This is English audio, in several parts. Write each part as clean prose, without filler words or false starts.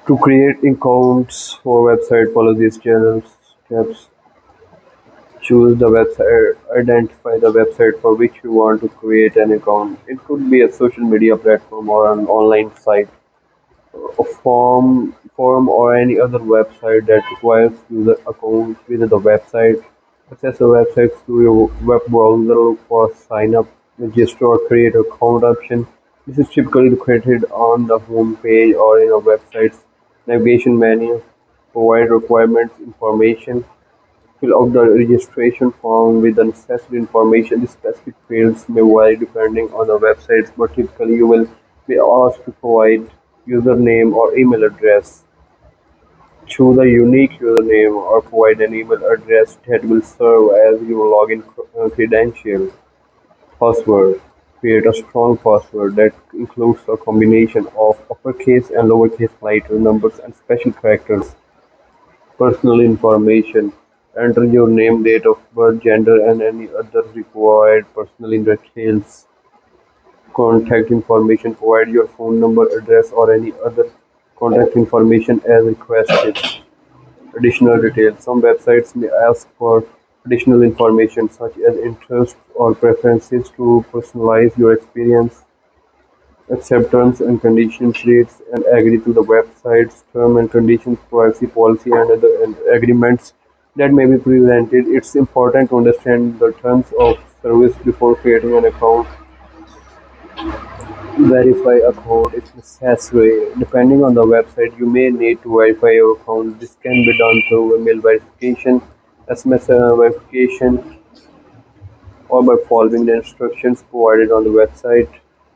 To create accounts for website, follow these channels steps. Choose the website, identify the website for which you want to create an account. It could be a social media platform or an online site, a forum or any other website that requires user account. Visit the website, access the website through your web browser, look for sign up, register or create account option. This is typically located on the home page or in a website's navigation menu. Provide requirements information. Fill out the registration form with the necessary information. The specific fields may vary depending on the website, but typically you will be asked to provide username or email address. Choose a unique username or provide an email address that will serve as your login credential. Password. Create a strong password that includes a combination of uppercase and lowercase letter numbers and special characters. Personal information: enter your name, date of birth, gender, and any other required personal details. Contact information: provide your phone number, address, or any other contact information as requested. Additional details: some websites may ask for additional information such as interests or preferences to personalize your experience. Accept terms and conditions reads and agree to the website's terms and conditions, privacy policy, and other agreements that may be presented. It's important to understand the terms of service before creating an account. Verify account if necessary. Depending on the website, you may need to verify your account. This can be done through email verification, SMS verification, or by following the instructions provided on the website.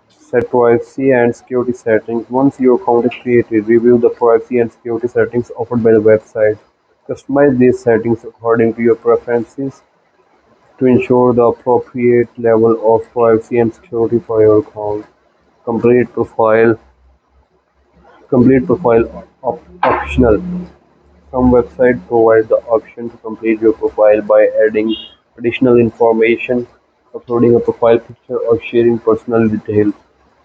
Set privacy and security settings. Once your account is created, review the privacy and security settings offered by the website. Customize these settings according to your preferences to ensure the appropriate level of privacy and security for your account. Complete profile. Complete profile optional. Some websites provide the option to complete your profile by adding additional information, uploading a profile picture, or sharing personal details.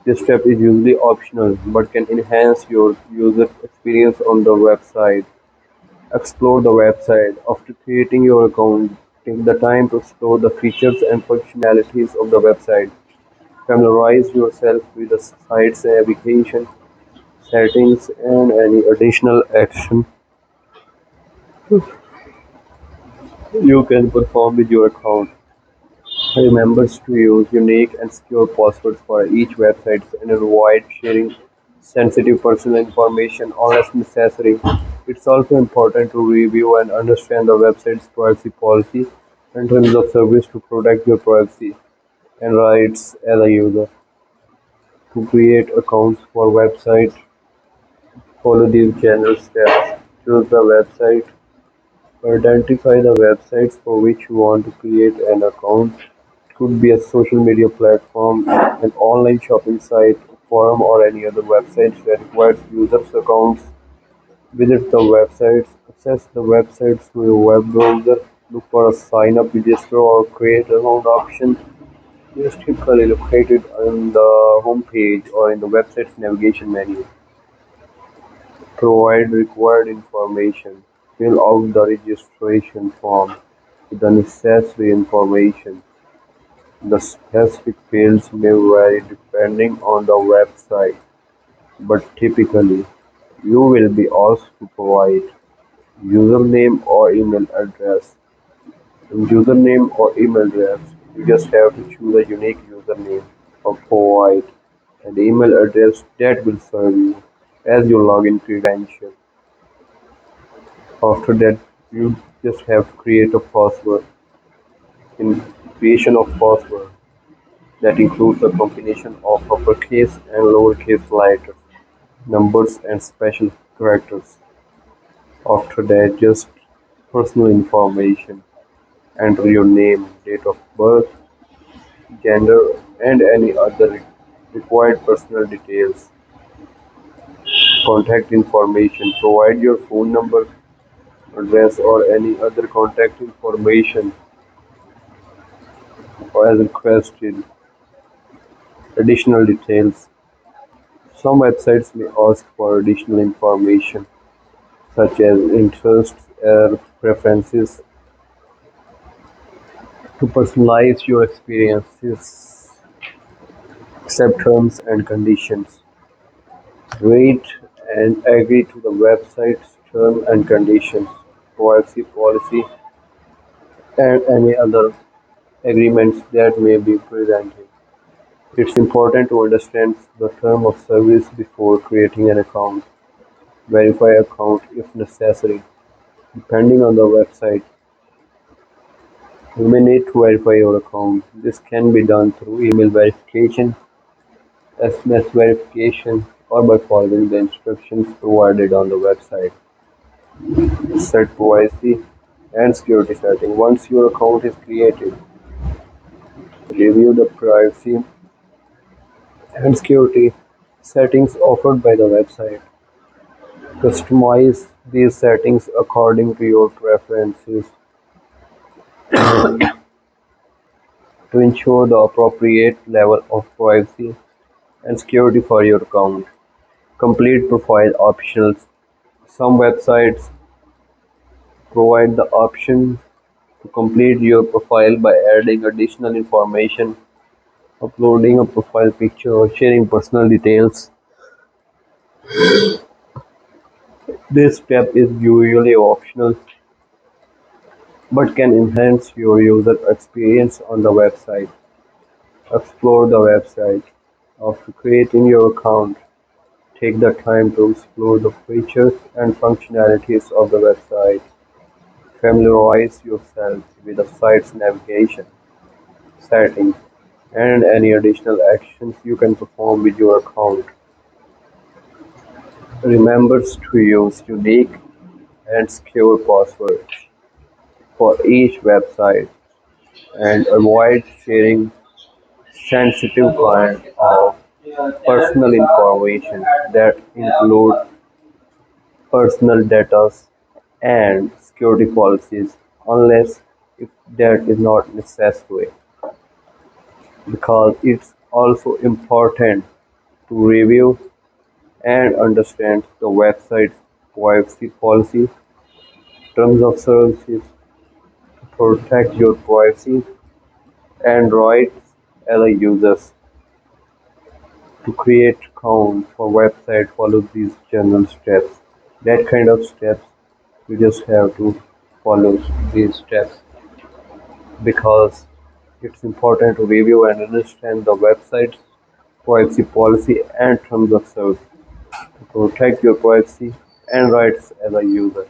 This step is usually optional but can enhance your user experience on the website. Explore the website. After creating your account, take the time to explore the features and functionalities of the website. Familiarize yourself with the site's navigation, settings, and any additional action you can perform with your account. Remember to use unique and secure passwords for each website and avoid sharing sensitive personal information unless necessary. It's also important to review and understand the website's privacy policy and terms of service to protect your privacy and rights as a user. To create accounts for website, follow these general steps. Choose the website. Identify the websites for which you want to create an account. It could be a social media platform, an online shopping site, a forum, or any other website that requires users' accounts. Visit the websites, access the websites through your web browser, look for a sign up, register, or create account option. It is typically located on the home page or in the website's navigation menu. Provide required information. Fill out the registration form with the necessary information. The specific fields may vary depending on the website, but typically you will be asked to provide username or email address. In username or email address, you just have to choose a unique username or provide an email address that will serve you as your login credential. After that, you just have to create a password. In creation of password, that includes a combination of uppercase and lowercase letters, numbers, and special characters. After that, just personal information. Enter your name, date of birth, gender, and any other required personal details. Contact information. Provide your phone number, address, or any other contact information as requested. Additional details. Some websites may ask for additional information such as interests or preferences to personalize your experiences, accept terms and conditions, read and agree to the website's terms and conditions, privacy policy, and any other agreements that may be presented. It's important to understand the term of service before creating an account. Verify account if necessary. Depending on the website, you may need to verify your account. This can be done through email verification, SMS verification, or by following the instructions provided on the website. Set privacy and security setting. Once your account is created, review the privacy and security settings offered by the website. Customize these settings according to your preferences to ensure the appropriate level of privacy and security for your account. Complete profile options. Some websites provide the option to complete your profile by adding additional information, uploading a profile picture, or sharing personal details. This step is usually optional but can enhance your user experience on the website. Explore the website. After creating your account, take the time to explore the features and functionalities of the website. Familiarize yourself with the site's navigation, settings, and any additional actions you can perform with your account. Remember to use unique and secure passwords for each website and avoid sharing sensitive kind of personal information that include personal data and security policies unless if that is not necessary, because it's also important to review and understand the website's privacy policy, terms of services to protect your privacy and rights as a user. To create account for website, follow these general steps. That kind of steps you just have to follow these steps because it's important to review and understand the website's privacy policy and terms of service to protect your privacy and rights as a user.